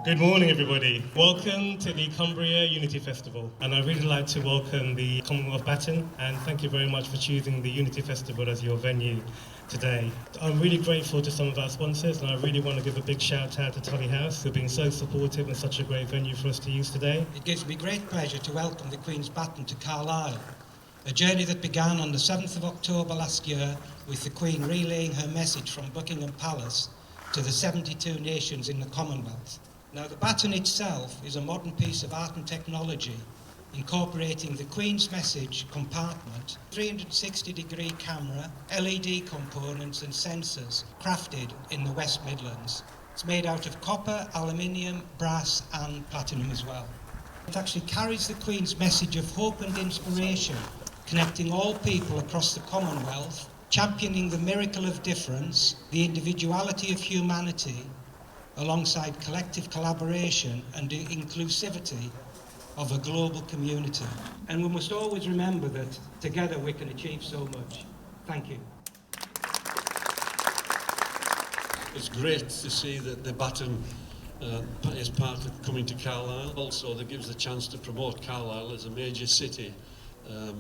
Good morning, everybody. Welcome to the Cumbria Unity Festival. And I'd really like to welcome the Commonwealth Baton, and thank you very much for choosing the Unity Festival as your venue today. I'm really grateful to some of our sponsors, and I really want to give a big shout out to Tully House, who've been so supportive and such a great venue for us to use today. It gives me great pleasure to welcome the Queen's Baton to Carlisle, a journey that began on the 7th of October last year with the Queen relaying her message from Buckingham Palace to the 72 nations in the Commonwealth. Now, the baton itself is a modern piece of art and technology incorporating the Queen's message compartment, 360-degree camera, LED components and sensors crafted in the West Midlands. It's made out of copper, aluminium, brass and platinum as well. It actually carries the Queen's message of hope and inspiration, connecting all people across the Commonwealth, championing the miracle of difference, the individuality of humanity, alongside collective collaboration and the inclusivity of a global community. And we must always remember that together we can achieve so much. Thank you. It's great to see that the baton is part of coming to Carlisle. Also, that gives the chance to promote Carlisle as a major city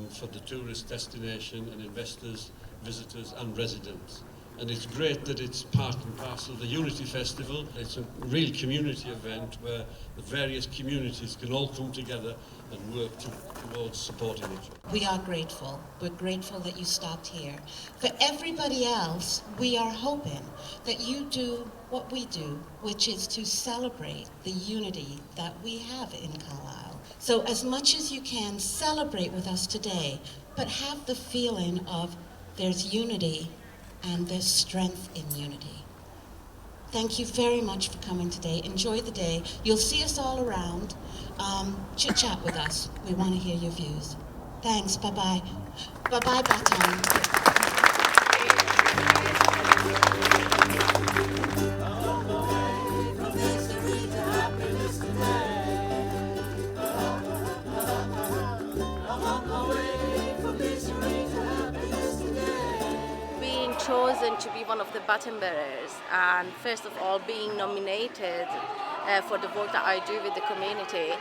for the tourist destination and investors, visitors and residents. And it's great that it's part and parcel of the Unity Festival. It's a real community event where the various communities can all come together and work towards supporting each other. We are grateful. We're grateful that you stopped here. For everybody else, we are hoping that you do what we do, which is to celebrate the unity that we have in Carlisle. So as much as you can, celebrate with us today, but have the feeling of there's unity and there's strength in unity. Thank you very much for coming today. Enjoy the day. You'll see us all around. Chit-chat with us. We want to hear your views. Thanks. Bye-bye. Bye-bye, Baton. Chosen to be one of the baton bearers, and first of all being nominated for the work that I do with the community,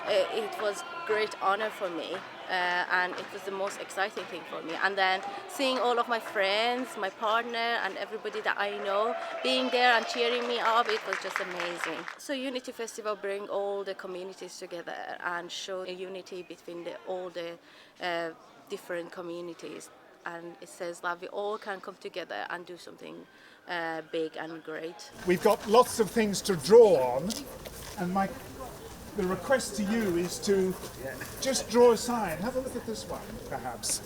it was great honor for me, and it was the most exciting thing for me. And then seeing all of my friends, my partner and everybody that I know being there and cheering me up, it was just amazing. So Unity Festival bring all the communities together and show a unity between all the different communities. And it says that we all can come together and do something big and great. We've got lots of things to draw on, and the request to you is to just draw a sign. Have a look at this one, perhaps,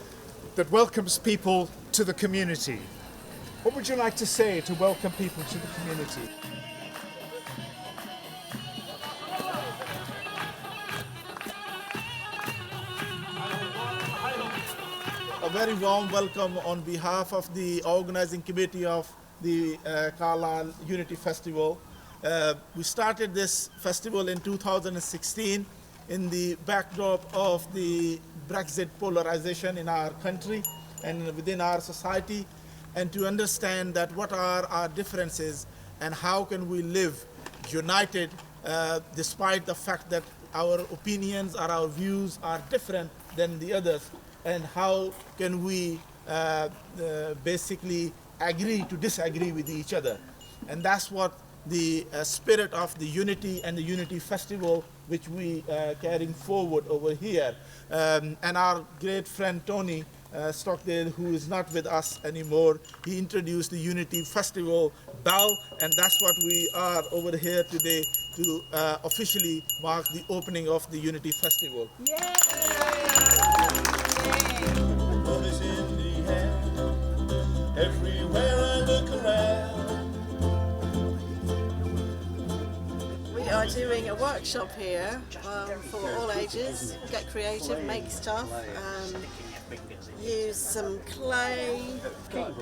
that welcomes people to the community. What would you like to say to welcome people to the community? A very warm welcome on behalf of the organizing committee of the Carlisle Unity Festival. We started this festival in 2016 in the backdrop of the Brexit polarization in our country and within our society, and to understand that what are our differences and how can we live united despite the fact that our opinions or our views are different than the others. And how can we basically agree to disagree with each other. And that's what the spirit of the Unity and the Unity Festival, which we carrying forward over here. And our great friend Tony Stockdale, who is not with us anymore, he introduced the Unity Festival bell, and that's what we are over here today to officially mark the opening of the Unity Festival. Yay! Love is in the air, everywhere I look around. We are doing a workshop here for all ages. Get creative, make stuff, use some clay,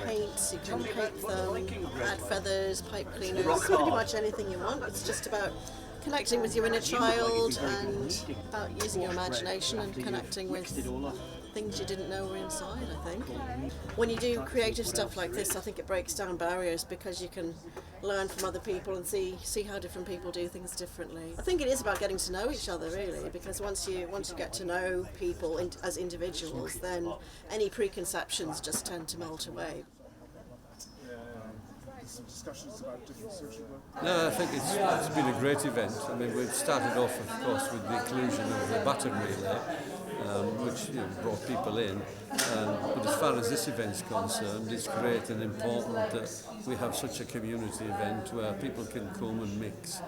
paints, you can paint them, add feathers, pipe cleaners, pretty much anything you want. It's just about connecting with your inner child and about using your imagination and connecting with things you didn't know were inside, I think. When you do creative stuff like this, I think it breaks down barriers because you can learn from other people and see how different people do things differently. I think it is about getting to know each other, really, because once you get to know people as individuals, then any preconceptions just tend to melt away. Some discussions about different social work. No, I think it's been a great event. I mean, we've started off, of course, with the inclusion of the baton relay, which brought people in. But as far as this event's concerned, it's great and important that we have such a community event where people can come and mix,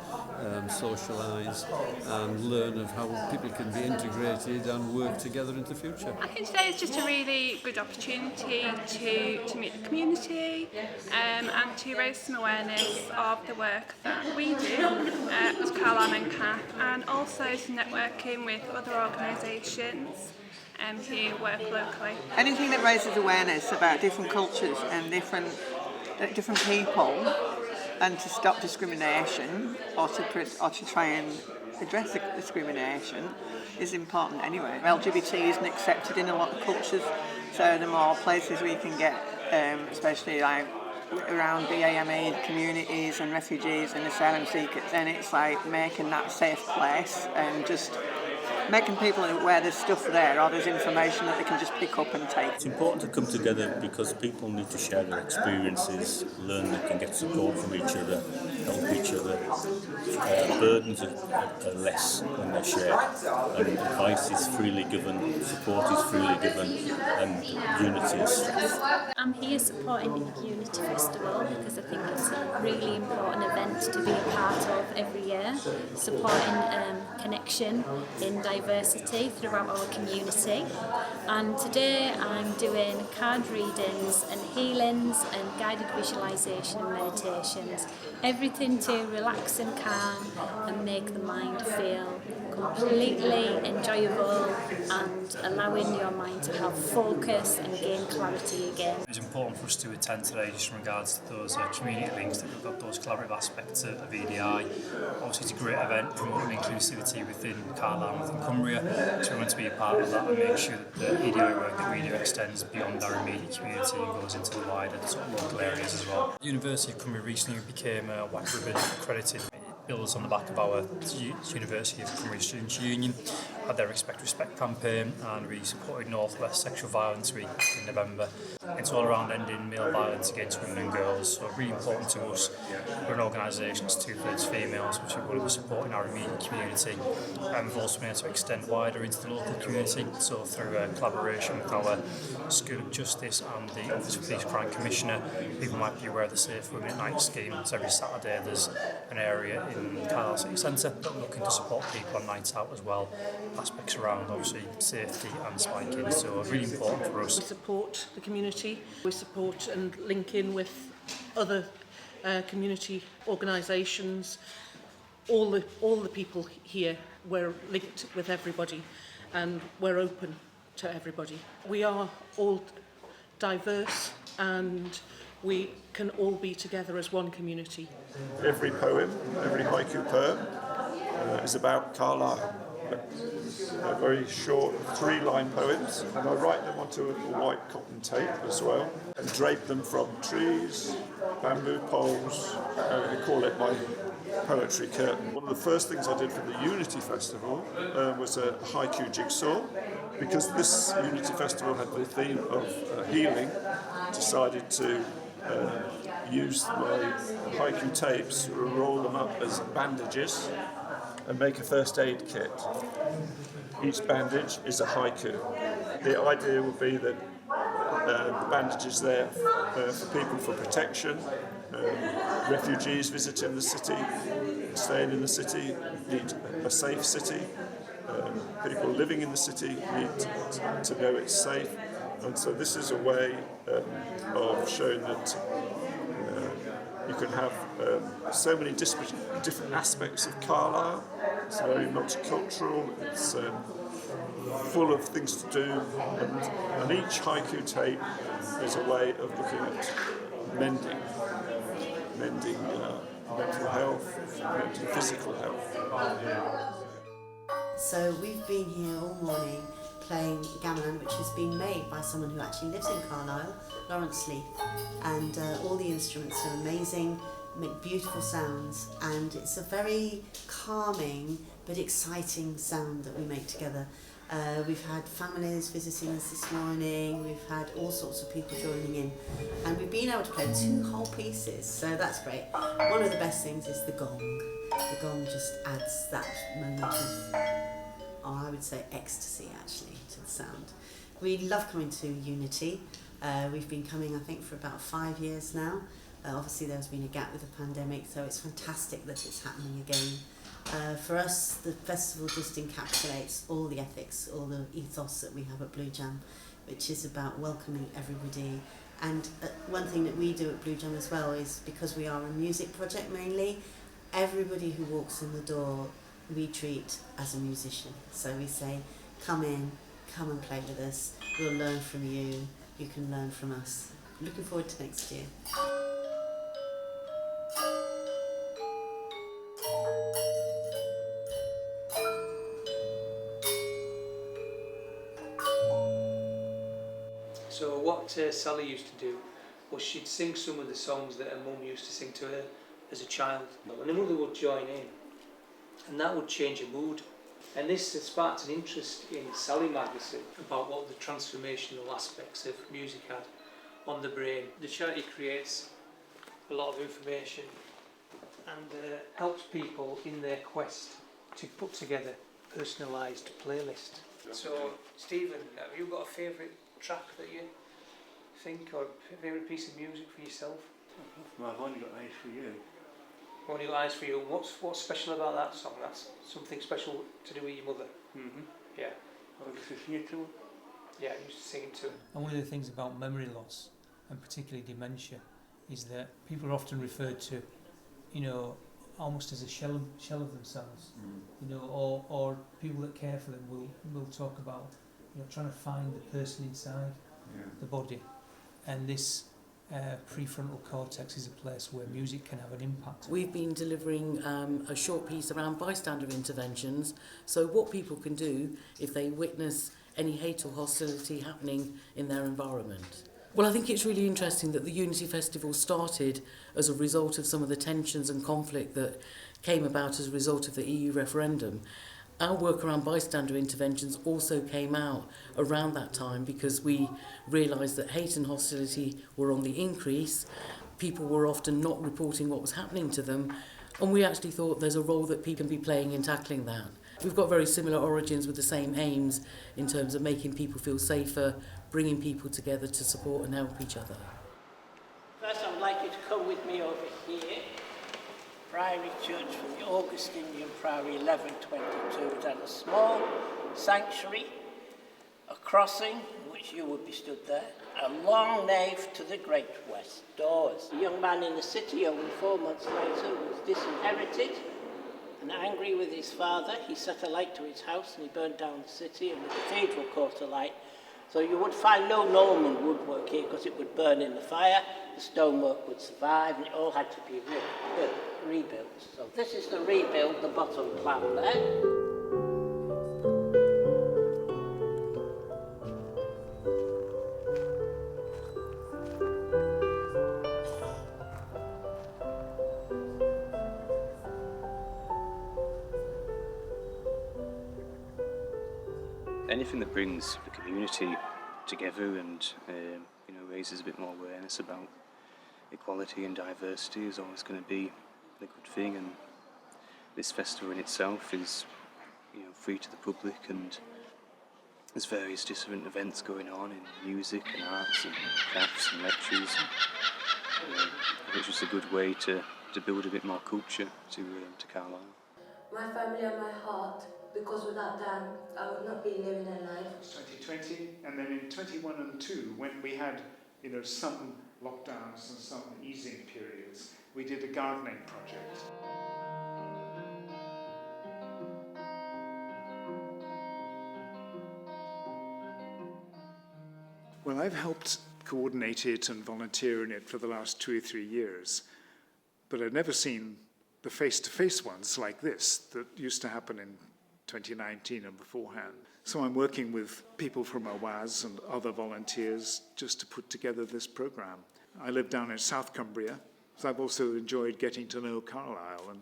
socialise and learn of how people can be integrated and work together into the future. I think today is just a really good opportunity to meet the community and to raise some awareness of the work that we do at Carlisle and CAP, and also some networking with other organisations who work locally. Anything that raises awareness about different cultures and different people, and to stop discrimination or to try and address discrimination is important anyway. LGBT isn't accepted in a lot of cultures, so the more places we can get, especially like around BAME communities and refugees and asylum seekers, then it's like making that safe place and just making people aware there's stuff there or there's information that they can just pick up and take. It's important to come together because people need to share their experiences, learn they can get support from each other, help each other. Burdens are less when they share, and advice is freely given, support is freely given, and unity is strength. I'm here supporting the Unity Festival because I think it's a really important event to be a part of every year, supporting connection in diversity throughout our community. And today I'm doing card readings and healings and guided visualisation and meditations. Everything to relax and calm and make the mind feel completely enjoyable and allowing your mind to have focus and gain clarity again. It's important for us to attend today just in regards to those community links that we've got, those collaborative aspects of EDI. Obviously it's a great event promoting inclusivity within Carlisle and within Cumbria, so we want to be a part of that and make sure that the EDI work that we do extends beyond our immediate community and goes into the wider sort of local areas as well. The University of Cumbria recently became a White Ribbon accredited. Builds on the back of our University of Cumbria Students' Union, had their Respect campaign, and we supported North West Sexual Violence Week in November. It's all around ending male violence against women and girls, so really important to us. We're an organisation that's 2/3 females, which we want to support in our immediate community, and we've also been able to extend wider into the local community, so through a collaboration with our School of Justice and the Office of Police Crime Commissioner. People might be aware of the Safe Women at Night scheme, so every Saturday there's an area in Carlisle City Centre that we're looking to support people on nights out as well. Aspects around obviously safety and spiking, so really important for us. We support the community, we support and link in with other community organisations. All the people here, we're linked with everybody and we're open to everybody. We are all diverse and we can all be together as one community. Every poem, every haiku poem is about Carlisle. They're very short 3-line poems, and I write them onto a white cotton tape as well and drape them from trees, bamboo poles. I call it my poetry curtain. One of the first things I did for the Unity Festival was a haiku jigsaw. Because this Unity Festival had the theme of healing, decided to use my haiku tapes, roll them up as bandages and make a first aid kit. Each bandage is a haiku. The idea would be that the bandage is there for people for protection, refugees visiting the city, staying in the city, need a safe city. People living in the city need to know it's safe, and so this is a way of showing that you can have so many different aspects of Carlisle. It's very multicultural, it's full of things to do, and each haiku tape is a way of looking at mending mental health, physical health. So we've been here all morning playing gamelan, which has been made by someone who actually lives in Carlisle, Lawrence Leith, and all the instruments are amazing, make beautiful sounds, and it's a very calming but exciting sound that we make together. We've had families visiting us this morning, we've had all sorts of people joining in, and we've been able to play 2 whole pieces, so that's great. One of the best things is the gong. The gong just adds that moment of, I would say, ecstasy actually to the sound. We love coming to Unity. We've been coming, I think, for about 5 years now. Obviously there's been a gap with the pandemic, so it's fantastic that it's happening again. For us, the festival just encapsulates all the ethics, all the ethos that we have at Blue Jam, which is about welcoming everybody. And one thing that we do at Blue Jam as well is, because we are a music project mainly, everybody who walks in the door we treat as a musician. So we say, come in, come and play with us, we'll learn from you, you can learn from us. Looking forward to next year. So what Sally used to do was she'd sing some of the songs that her mum used to sing to her as a child, and her mother would join in, and that would change her mood. And this sparked an interest in Sally magazine about what the transformational aspects of music had on the brain. The charity creates a lot of information and helps people in their quest to put together a personalised playlist. So Stephen, have you got a favourite track that you think, or a favourite piece of music for yourself? Well, I've only got Eyes for You. Only Got Eyes for You. What's special about that song? That's something special to do with your mother. Mm-hmm. Yeah. I used to sing it to her. Yeah, I used to sing it to her. And one of the things about memory loss, and particularly dementia, is that people are often referred to, you know, almost as a shell of themselves. You know, or people that care for them will talk about, you know, trying to find the person inside the body, and this prefrontal cortex is a place where music can have an impact. We've been delivering a short piece around bystander interventions, so what people can do if they witness any hate or hostility happening in their environment. Well, I think it's really interesting that the Unity Festival started as a result of some of the tensions and conflict that came about as a result of the EU referendum. Our work around bystander interventions also came out around that time because we realised that hate and hostility were on the increase. People were often not reporting what was happening to them, and we actually thought there's a role that people can be playing in tackling that. We've got very similar origins with the same aims in terms of making people feel safer, bringing people together to support and help each other. First, I would like you to come with me over here. Priory Church from the Augustinian Priory 1122. It had a small sanctuary, a crossing, in which you would be stood there, a long nave to the great west doors. A young man in the city, only 4 months later, was disinherited, and angry with his father, he set a light to his house and he burned down the city, and the cathedral caught alight. So you would find no Norman woodwork here because it would burn in the fire, the stonework would survive, and it all had to be rebuilt. So this is the rebuild, the bottom plan there. Anything that brings the community together and you know, raises a bit more awareness about equality and diversity is always going to be a good thing. And this festival in itself is, you know, free to the public, and there's various different events going on in music and arts and crafts and lectures. And, I think it's just a good way to build a bit more culture to Carlisle. My family are my heart, because without them, I would not be living a life. It was 2020, and then in 21 and 2, when we had, you know, some lockdowns and some easing periods, we did a gardening project. Well, I've helped coordinate it and volunteer in it for the last 2 or 3 years. but I'd never seen the face-to-face ones like this that used to happen in 2019 and beforehand. So I'm working with people from OWAS and other volunteers just to put together this program. I live down in South Cumbria, so I've also enjoyed getting to know Carlisle, and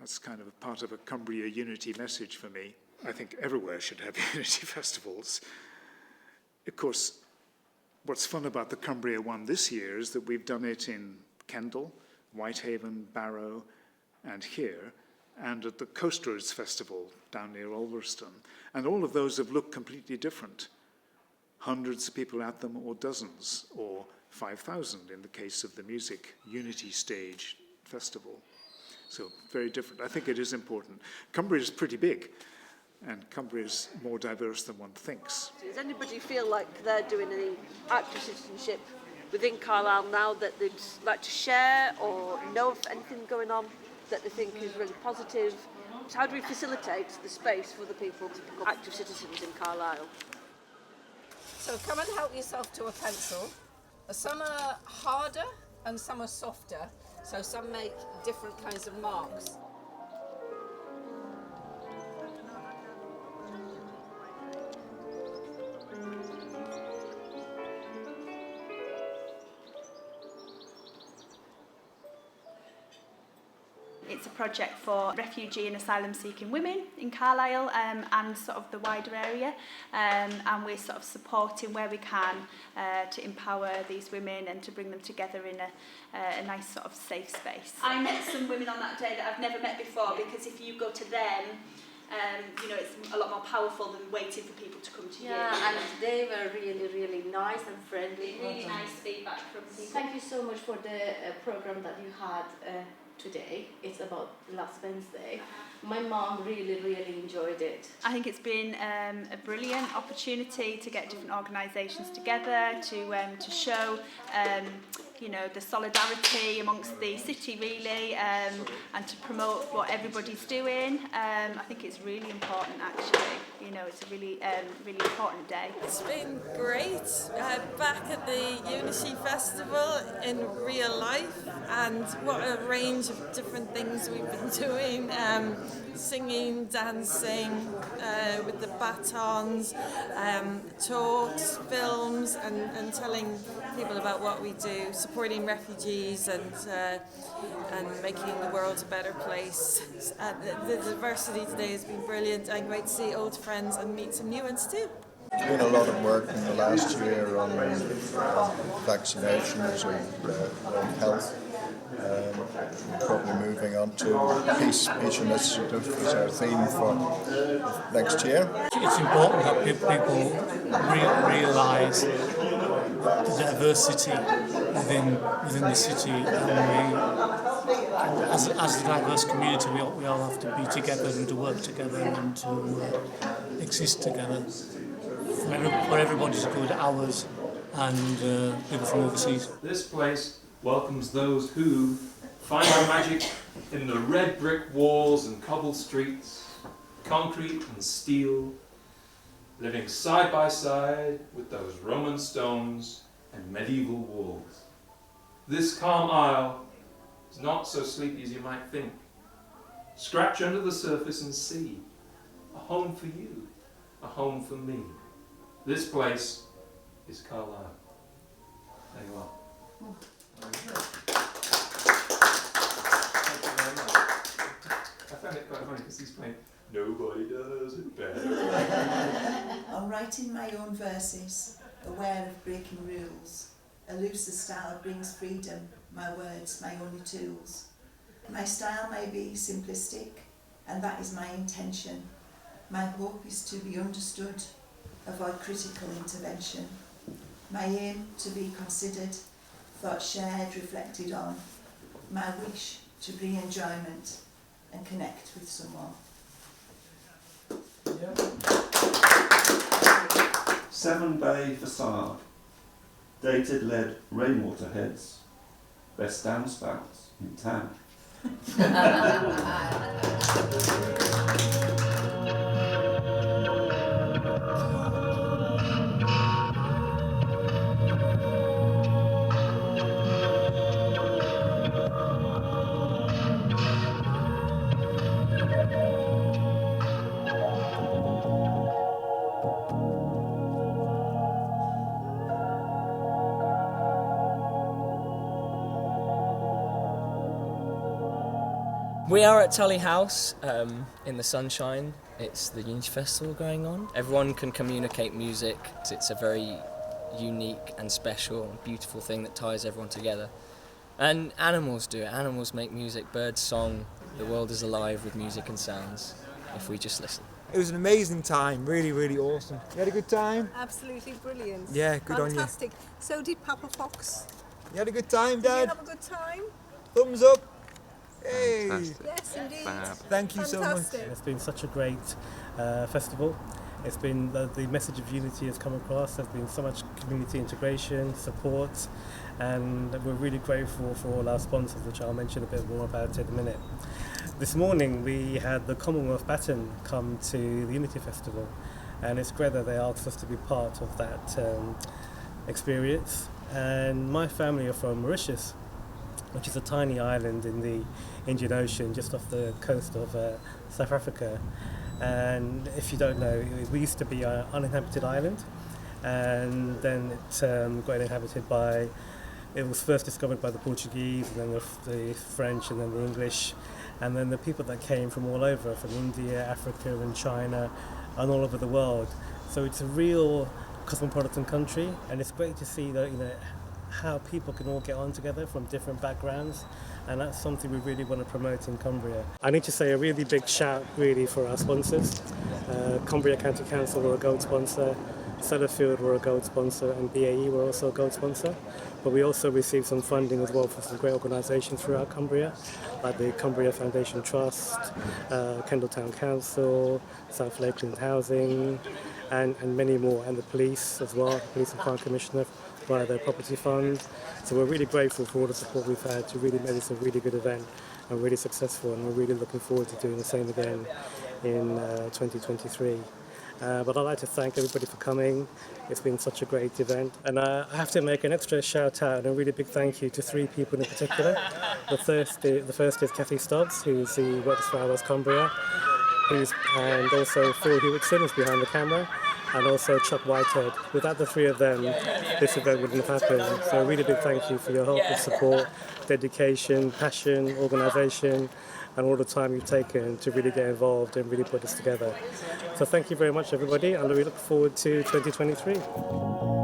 that's kind of a part of a Cumbria Unity message for me. I think everywhere should have Unity festivals. Of course, what's fun about the Cumbria one this year is that we've done it in Kendal, Whitehaven, Barrow, and here, and at the Coast Roads Festival down near Ulverston. And all of those have looked completely different. Hundreds of people at them, or dozens, or 5,000 in the case of the Music Unity Stage Festival. So very different. I think it is important. Cumbria is pretty big, and Cumbria is more diverse than one thinks. Does anybody feel like they're doing any active citizenship within Carlisle now that they'd like to share or know of anything going on that they think is really positive? So how do we facilitate the space for the people to become active citizens in Carlisle? So come and help yourself to a pencil. Some are harder and some are softer, so some make different kinds of marks. It's a project for refugee and asylum seeking women in Carlisle and sort of the wider area, and we're sort of supporting where we can to empower these women and to bring them together in a nice sort of safe space. I met some women on that day that I've never met before, because if you go to them, you know, it's a lot more powerful than waiting for people to come to you. Yeah, and they were really, really nice and friendly. Really nice feedback from people. Thank you so much for the program that you had today. It's about last Wednesday. My mom really, really enjoyed it. I think it's been a brilliant opportunity to get different organisations together to show you know, the solidarity amongst the city really, and to promote what everybody's doing. I think it's really important actually. You know, it's a really really important day. It's been great. Back at the Unity Festival in real life, and what a range of different things we've been doing. Singing, dancing, with the batons, talks, films, and telling people about what we do, supporting refugees and making the world a better place. The diversity today has been brilliant, and great to see old friends and meet some new ones too. There's been a lot of work in the last year on vaccinations and health. Probably moving on to Peace Initiative is our theme for next year. It's important that people realise the diversity within the city, and we, as a diverse community, we all have to be together and to work together and to exist together for everybody's good, ours and people from overseas. This place welcomes those who find their magic in the red brick walls and cobbled streets, concrete and steel, living side by side with those Roman stones and medieval walls. This calm isle is not so sleepy as you might think. Scratch under the surface and see. A home for you, a home for me. This place is Carlisle. There you are. I found it quite funny because he's playing Nobody Does It Better. I'm writing my own verses, aware of breaking rules. A looser style brings freedom, my words, my only tools. My style may be simplistic, and that is my intention. My hope is to be understood, avoid critical intervention. My aim to be considered, thought shared, reflected on. My wish to bring enjoyment and connect with someone. Seven Bay Facade. Dated lead rainwater heads. Best downspouts in town. We are at Tully House in the sunshine. It's the Unity Festival going on. Everyone can communicate music. It's a very unique and special and beautiful thing that ties everyone together. And animals do it. Animals make music, birds song. The world is alive with music and sounds if we just listen. It was an amazing time, really, really awesome. You had a good time? Absolutely brilliant. Yeah, good on you. Fantastic. So did Papa Fox. You had a good time, Dad? Did you have a good time? Thumbs up. Hey. Yes, indeed. Thank you so much. It's been such a great festival. It's been the message of unity has come across. There's been so much community integration, support, and we're really grateful for all our sponsors, which I'll mention a bit more about in a minute. This morning we had the Commonwealth Baton come to the Unity Festival, and it's great that they asked us to be part of that experience. And my family are from Mauritius, which is a tiny island in the Indian Ocean just off the coast of South Africa. And if you don't know, we used to be an uninhabited island, and then it got inhabited by, it was first discovered by the Portuguese, and then the French, and then the English, and then the people that came from all over, from India, Africa and China, and all over the world. So it's a real cosmopolitan country, and it's great to see that, how people can all get on together from different backgrounds, and that's something we really want to promote in Cumbria. I need to say a really big shout really for our sponsors. Cumbria County Council were a gold sponsor, SELLAFIELD were a gold sponsor, and BAE were also a gold sponsor. But we also received some funding as well from some great organisations throughout Cumbria, like the Cumbria Foundation Trust, Kendal Town Council, South Lakeland Housing, and many more, and the police as well, the Police and Crime Commissioner via their property fund. So we're really grateful for all the support we've had to really make this a really good event and really successful, and we're really looking forward to doing the same again in 2023. But I'd like to thank everybody for coming. It's been such a great event. And I have to make an extra shout out and a really big thank you to 3 people in particular. The first is Kathy Stubbs, who's the Works for Hours Cumbria, and also Phil Hewitson is behind the camera, and also Chuck Whitehead. Without the 3 of them, this event wouldn't have happened. So a really big thank you for your help and support, dedication, passion, organisation, and all the time you've taken to really get involved and really put this together. So thank you very much, everybody, and we look forward to 2023.